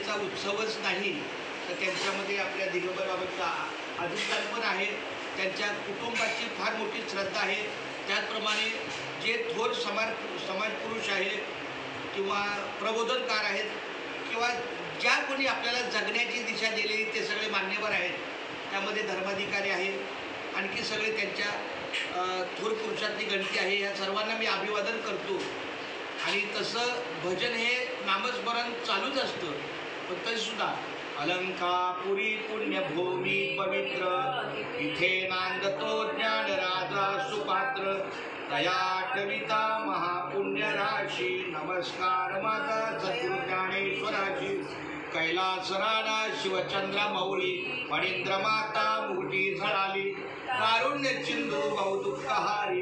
नवरात्रीचा उत्सवच नाही तर त्यांच्यामध्ये आपल्या दिगंबर बाबांचा अधिष्ठान पण आहे, त्यांच्या कुटुंबाची फार मोठी श्रद्धा आहे। त्याचप्रमाणे जे थोर समाजपुरुष आहेत किंवा प्रबोधनकार आहेत किंवा ज्या कोणी आपल्याला जगण्याची दिशा दिलेली ते सगळे मान्यवर आहेत, त्यामध्ये धर्माधिकारी आहेत, आणखी सगळे त्यांच्या थोर पुरुषातली गणती आहे। या सर्वांना मी अभिवादन करतो। आणि तसं भजन हे नामस्मरण चालूच असतं, पण तरीसुद्धा अलंकापुरी पुण्यभूमी पवित्र, इथे नांदतो ज्ञान राजा सुपात्र, तया कविता महापुण्य राशी, नमस्कार माझा सद्गुरु ज्ञानेश्वराची। कैलास राणा शिवचंद्र मौली, फणींद्र माता मुकुटी झळाली, कारुण्य चिंदू बहुदुःखहारी,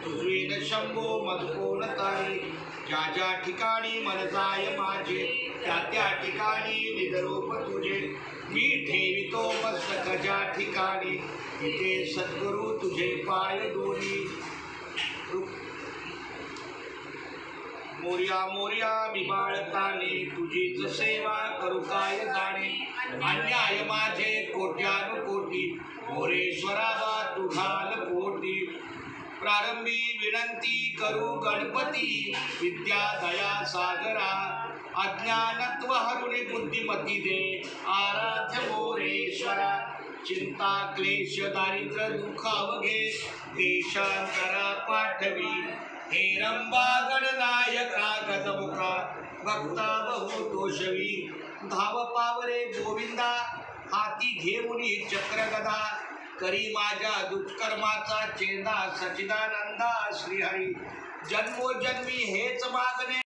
तुझवीन शंभो मधुकोण तारी। ज्या ज्या ठिकाणी मन जाय माझे, त्या त्या ठिकाणी निजरूप तुझे, मी ठेवितो मस्तक ज्या ठिकाणी, तिथे सद्गुरु तुझे पाय दोन्ही। मोर्या मोर्या मी बाळताने, तुझीच सेवा करू काय जाणे, अन्याय माझे कोट्यानुकोटी, मोरेश्वरावा तू घाल पोटी। प्रारंभी विनंती करू गणपती, विद्या दया सागरा, अज्ञानत्व हरुणी बुद्धिमती दे, आराध्य मोरेश्वरा। चिंता क्लेश दारिद्र्य दुःख अवघे, देशांतरा पाठवी, हे रंबा गणनायका गजमुखा, भक्ता बहु तोषवी। धाव पावरे गोविंदा, हाती घेऊनी चक्र गदा, करी माझ्या दुष्कर्माचा चेंदा, सच्चिदानंदा श्रीहरी। जन्मोजन्मी हेच मागणे